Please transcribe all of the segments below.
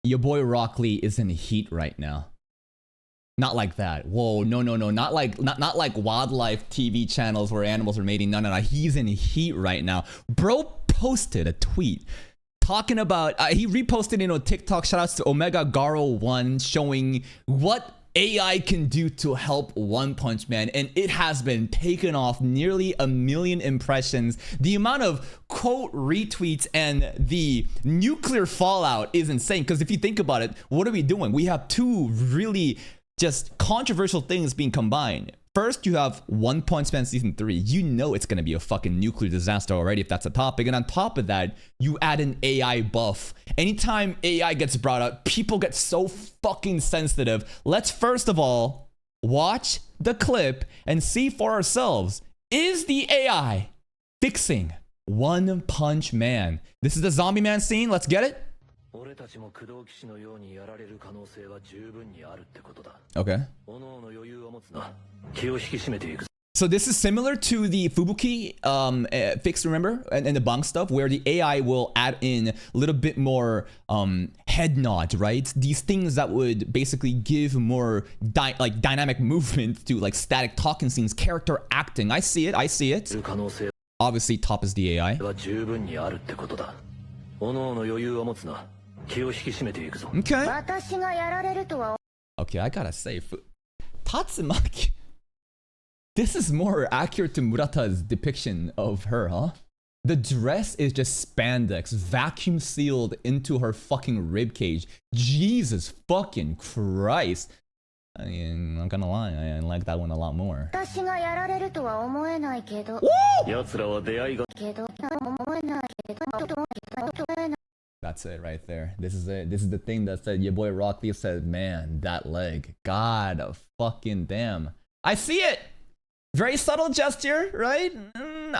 Your boy Rock Lee is in heat right now. Not like that. Whoa, no. Not like wildlife TV channels where animals are mating. No. He's in heat right now. Bro posted a tweet talking about, he reposted, TikTok shoutouts to Omega Garo 1 showing what AI can do to help One Punch Man, and it has been taken off nearly 1 million impressions. The amount of quote retweets and the nuclear fallout is insane, because if you think about it, what are we doing? We have two really just controversial things being combined. First, you have One Punch Man Season 3. You know it's going to be a fucking nuclear disaster already if that's a topic. And on top of that, you add an AI buff. Anytime AI gets brought up, people get so fucking sensitive. Let's first of all watch the clip and see for ourselves. Is the AI fixing One Punch Man? This is the Zombie Man scene. Let's get it. Okay. So this is similar to the Fubuki fix, remember? And the bunk stuff, where the AI will add in a little bit more head nod, right? These things that would basically give more dynamic movement to like static talking scenes, character acting. I see it. Obviously, top is the AI. Okay, I gotta say, Tatsumaki, this is more accurate to Murata's depiction of her, huh? The dress is just spandex, vacuum sealed into her fucking ribcage. Jesus fucking Christ. I mean, I'm not gonna lie, I like that one a lot more. That's it right there. This is it. This is the thing that said, your boy Rock Lee said, man, that leg. God fucking damn. I see it. Very subtle gesture, right?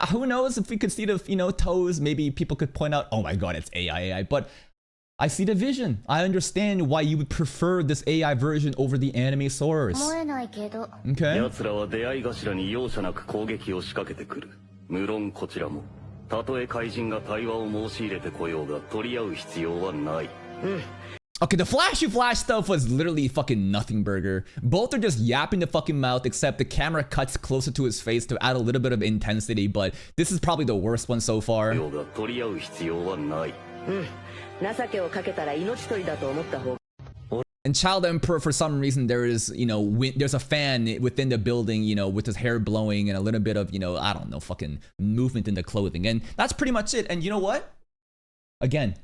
Who knows if we could see the, toes, maybe people could point out, oh my God, it's AI. But I see the vision. I understand why you would prefer this AI version over the anime source. Okay. Okay, the flashy flash stuff was literally fucking nothing burger. Both are just yapping the fucking mouth, except the camera cuts closer to his face to add a little bit of intensity, but this is probably the worst one so far. And Child Emperor, for some reason, there is, there's a fan within the building, with his hair blowing and a little bit of, I don't know, fucking movement in the clothing. And that's pretty much it. And you know what? Again,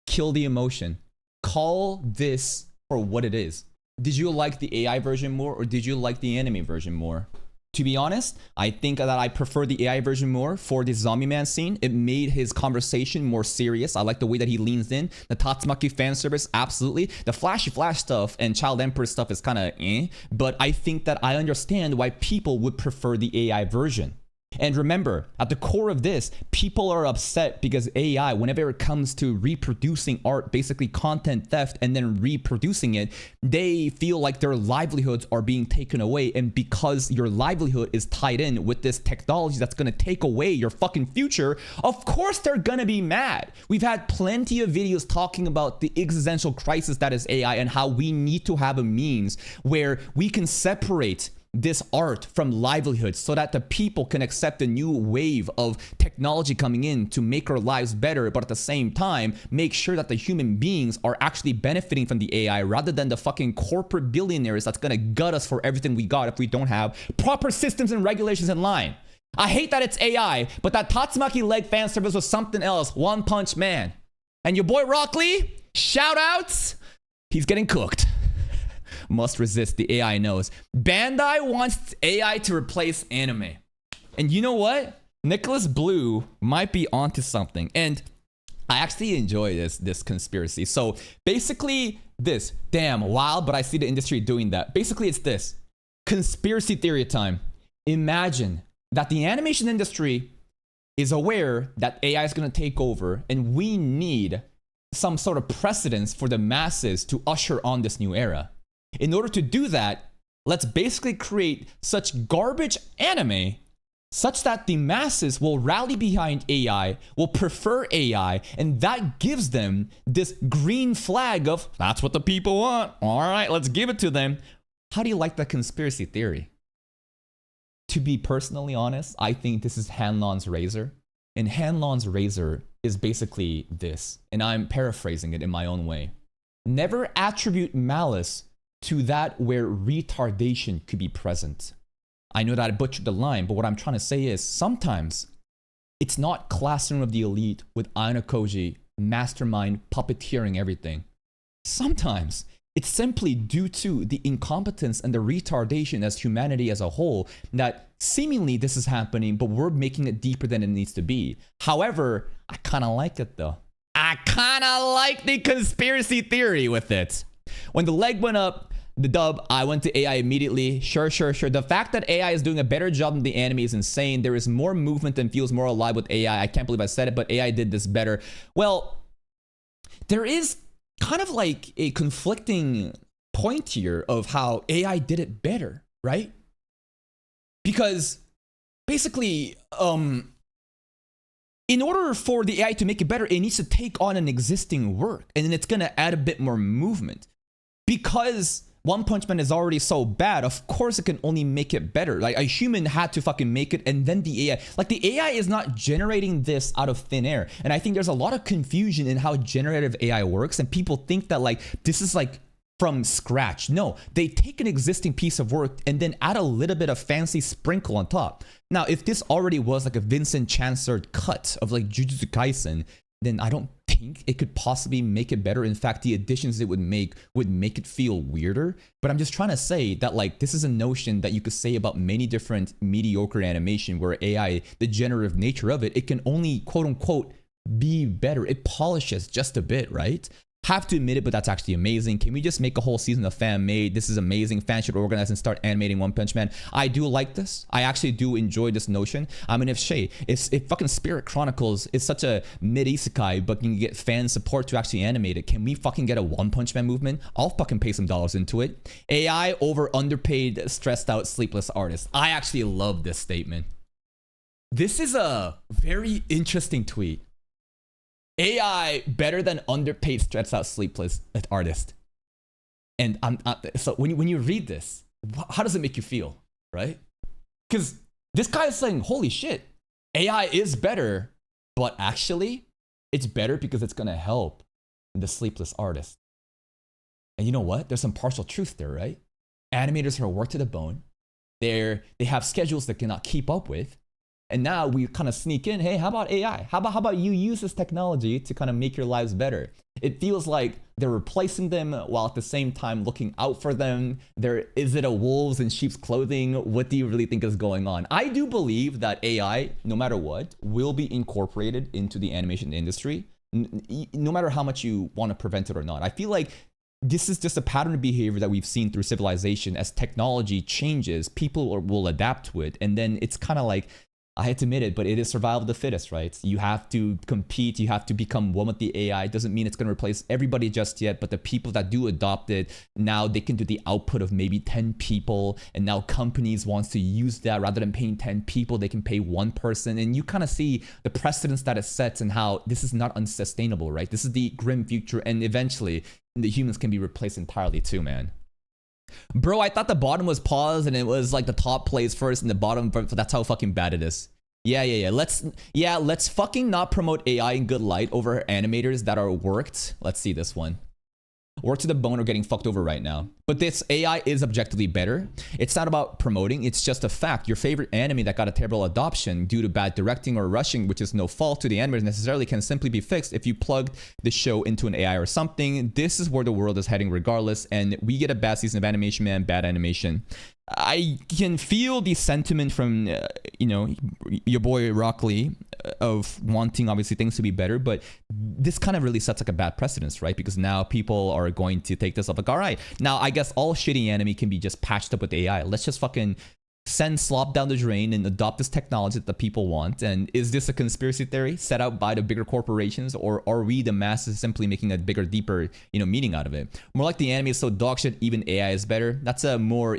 kill the emotion. Call this for what it is. Did you like the AI version more, or did you like the anime version more? To be honest, I think that I prefer the AI version more for the Zombie Man scene. It made his conversation more serious. I like the way that he leans in. The Tatsumaki fan service, absolutely. The flashy flash stuff and Child Emperor stuff is kind of but I think that I understand why people would prefer the AI version. And remember, at the core of this, people are upset because AI, whenever it comes to reproducing art, basically content theft, and then reproducing it, they feel like their livelihoods are being taken away. And because your livelihood is tied in with this technology that's going to take away your fucking future, of course they're going to be mad. We've had plenty of videos talking about the existential crisis that is AI and how we need to have a means where we can separate this art from livelihood so that the people can accept a new wave of technology coming in to make our lives better, but at the same time make sure that the human beings are actually benefiting from the AI rather than the fucking corporate billionaires that's gonna gut us for everything we got if we don't have proper systems and regulations in line. I hate that it's AI, but that Tatsumaki leg fan service was something else. One Punch Man. And your boy Rock Lee, shout outs, he's getting cooked. Must resist, the AI knows. Bandai wants AI to replace anime. And you know what? Nicholas Blue might be onto something. And I actually enjoy this conspiracy. So basically this, damn, wild, but I see the industry doing that. Basically it's this. Conspiracy theory time. Imagine that the animation industry is aware that AI is going to take over, and we need some sort of precedence for the masses to usher on this new era. In order to do that, let's basically create such garbage anime such that the masses will rally behind AI, will prefer AI, and that gives them this green flag of, that's what the people want. All right, let's give it to them. How do you like that conspiracy theory? To be personally honest, I think this is Hanlon's razor. And Hanlon's razor is basically this, and I'm paraphrasing it in my own way. Never attribute malice to that where retardation could be present. I know that I butchered the line, but what I'm trying to say is sometimes it's not classroom of the elite with Aina Koji mastermind puppeteering everything. Sometimes it's simply due to the incompetence and the retardation as humanity as a whole that seemingly this is happening, but we're making it deeper than it needs to be. However, I kind of like it though. I kind of like the conspiracy theory with it. When the leg went up, the dub, I went to AI immediately. Sure. The fact that AI is doing a better job than the anime is insane. There is more movement and feels more alive with AI. I can't believe I said it, but AI did this better. Well, there is kind of like a conflicting point here of how AI did it better, right? Because basically, in order for the AI to make it better, it needs to take on an existing work, and then it's gonna add a bit more movement. Because One Punch Man is already so bad, of course it can only make it better. Like a human had to fucking make it, and then the AI. Like the AI is not generating this out of thin air. And I think there's a lot of confusion in how generative AI works, and people think that like this is like from scratch. No, they take an existing piece of work and then add a little bit of fancy sprinkle on top. Now, if this already was like a Vincent Chancellor cut of like Jujutsu Kaisen, then I don't think it could possibly make it better. In fact, the additions it would make it feel weirder. But I'm just trying to say that like this is a notion that you could say about many different mediocre animation where AI, the generative nature of it, it can only quote unquote be better. It polishes just a bit, right? Have to admit it, but that's actually amazing. Can we just make a whole season of fan made? This is amazing. Fans should organize and start animating One Punch Man. I do like this. I actually do enjoy this notion. I mean, if fucking Spirit Chronicles is such a mid-isekai, but can get fan support to actually animate it, can we fucking get a One Punch Man movement? I'll fucking pay some dollars into it. AI over underpaid, stressed out, sleepless artists. I actually love this statement. This is a very interesting tweet. AI better than underpaid, stressed out, sleepless artist. And so when you read this, how does it make you feel, right? Because this guy is saying, holy shit, AI is better, but actually it's better because it's gonna help the sleepless artist. And you know what? There's some partial truth there, right? Animators are worked to the bone. They have schedules they cannot keep up with. And now we kind of sneak in, hey, how about AI? How about you use this technology to kind of make your lives better? It feels like they're replacing them while at the same time looking out for them. Is it a wolves in sheep's clothing? What do you really think is going on? I do believe that AI, no matter what, will be incorporated into the animation industry, no matter how much you want to prevent it or not. I feel like this is just a pattern of behavior that we've seen through civilization. As technology changes, people will adapt to it. And then it's kind of like, I hate to admit it, but it is survival of the fittest, right? You have to compete. You have to become one with the AI. It doesn't mean it's going to replace everybody just yet, but the people that do adopt it, now they can do the output of maybe 10 people. And now companies wants to use that rather than paying 10 people, they can pay one person. And you kind of see the precedence that it sets and how this is not unsustainable, right? This is the grim future. And eventually the humans can be replaced entirely too, man. Bro, I thought the bottom was paused and it was like the top plays first and the bottom, that's how fucking bad it is. Yeah. Let's fucking not promote AI in good light over animators that are worked. Let's see this one. Worked to the bone or getting fucked over right now. But this AI is objectively better. It's not about promoting. It's just a fact. Your favorite anime that got a terrible adoption due to bad directing or rushing, which is no fault to the animators necessarily, can simply be fixed if you plug the show into an AI or something. This is where the world is heading regardless. And we get a bad season of animation, man. Bad animation. I can feel the sentiment from, your boy YaBoyRockLee of wanting obviously things to be better, but this kind of really sets like a bad precedence, right? Because now people are going to take this up like, all right, now I guess all shitty anime can be just patched up with AI. Let's just fucking send slop down the drain and adopt this technology that the people want. And is this a conspiracy theory set out by the bigger corporations, or are we the masses simply making a bigger, deeper, meaning out of it? More like the anime is so dog shit, even AI is better. That's a more,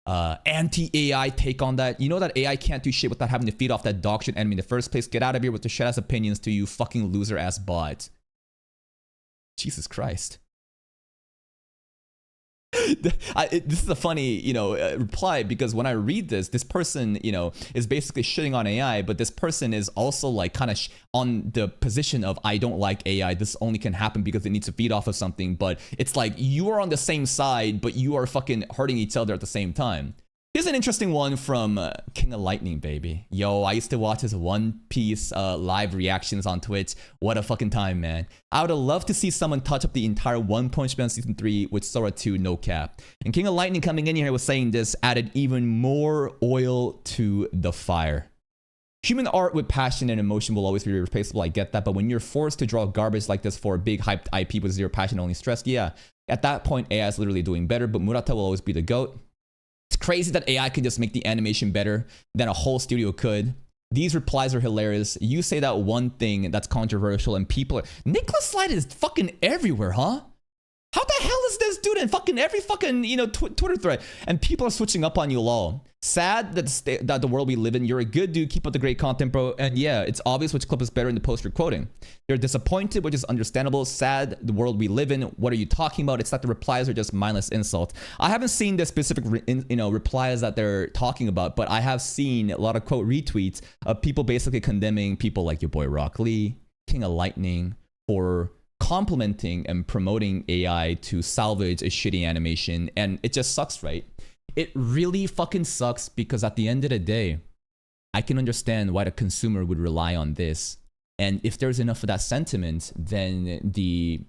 anti-AI take on that. You know that AI can't do shit without having to feed off that dog shit enemy in the first place. Get out of here with the shit ass opinions to you fucking loser ass bot. Jesus Christ. This is a funny, reply, because when I read this person, is basically shitting on AI, but this person is also like kind of on the position of, I don't like AI. This only can happen because it needs to feed off of something. But it's like you are on the same side, but you are fucking hurting each other at the same time. Here's an interesting one from King of Lightning, baby. Yo, I used to watch his One Piece live reactions on Twitch. What a fucking time, man. I would have loved to see someone touch up the entire One Punch Man Season 3 with Sora 2, no cap. And King of Lightning coming in here was saying this added even more oil to the fire. Human art with passion and emotion will always be irreplaceable, I get that, but when you're forced to draw garbage like this for a big hyped IP with zero passion, only stress, yeah. At that point, AI is literally doing better, but Murata will always be the GOAT. It's crazy that AI could just make the animation better than a whole studio could. These replies are hilarious. You say that one thing that's controversial and people are... Nicholas Slide is fucking everywhere, huh? How the hell is this dude in fucking every fucking, Twitter thread? And people are switching up on you, lol. Sad that the world we live in. You're a good dude. Keep up the great content, bro. And yeah, it's obvious which clip is better in the post you're quoting. They're disappointed, which is understandable. Sad the world we live in. What are you talking about? It's like the replies are just mindless insult. I haven't seen the specific, replies that they're talking about, but I have seen a lot of quote retweets of people basically condemning people like YaBoyRockLee, King of Lightning, for complimenting and promoting AI to salvage a shitty animation. And it just sucks, right? It really fucking sucks, because at the end of the day, I can understand why the consumer would rely on this. And if there's enough of that sentiment, then the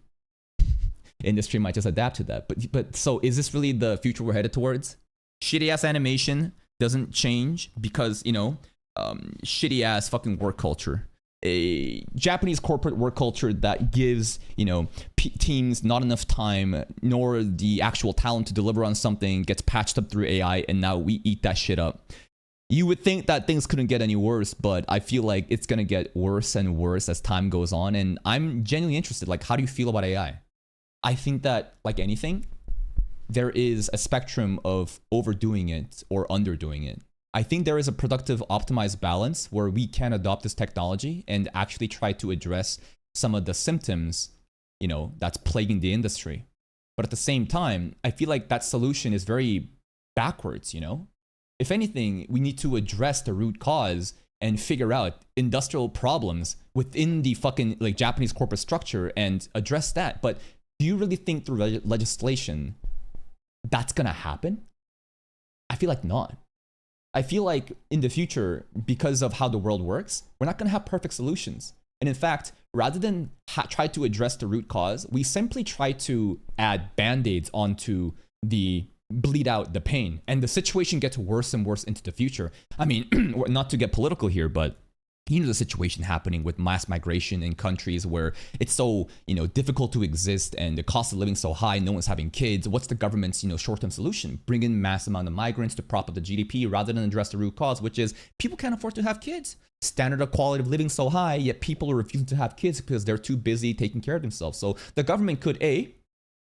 industry might just adapt to that. But so is this really the future we're headed towards? Shitty ass animation doesn't change because, shitty ass fucking work culture. A Japanese corporate work culture that gives, teams not enough time nor the actual talent to deliver on something, gets patched up through AI, and now we eat that shit up. You would think that things couldn't get any worse, but I feel like it's going to get worse and worse as time goes on. And I'm genuinely interested. Like, how do you feel about AI? I think that, like anything, there is a spectrum of overdoing it or underdoing it. I think there is a productive, optimized balance where we can adopt this technology and actually try to address some of the symptoms, that's plaguing the industry. But at the same time, I feel like that solution is very backwards, If anything, we need to address the root cause and figure out industrial problems within the fucking Japanese corporate structure and address that. But do you really think through legislation that's gonna happen? I feel like not. I feel like in the future, because of how the world works, we're not going to have perfect solutions. And in fact, rather than try to address the root cause, we simply try to add band-aids onto the bleed out the pain. And the situation gets worse and worse into the future. I mean, not to get political here, but the situation happening with mass migration in countries where it's so, difficult to exist and the cost of living so high, no one's having kids. What's the government's, short-term solution? Bring in mass amount of migrants to prop up the GDP rather than address the root cause, which is people can't afford to have kids. Standard of quality of living so high, yet people are refusing to have kids because they're too busy taking care of themselves. So the government could,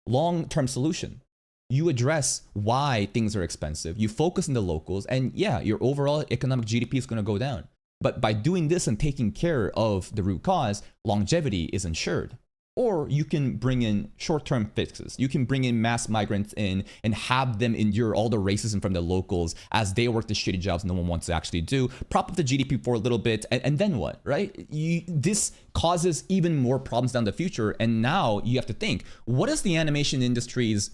long-term solution. You address why things are expensive. You focus on the locals, and yeah, your overall economic GDP is going to go down. But by doing this and taking care of the root cause, longevity is ensured. Or you can bring in short-term fixes. You can bring in mass migrants in and have them endure all the racism from the locals as they work the shitty jobs no one wants to actually do. Prop up the GDP for a little bit, and then what, right? This causes even more problems down the future. And now you have to think, what is the animation industry's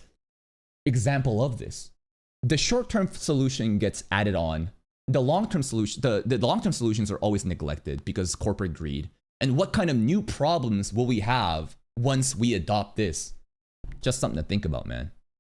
example of this? The short-term solution gets added on. The long-term solution, the long-term solutions are always neglected because corporate greed. And what kind of new problems will we have once we adopt this? Just something to think about, man.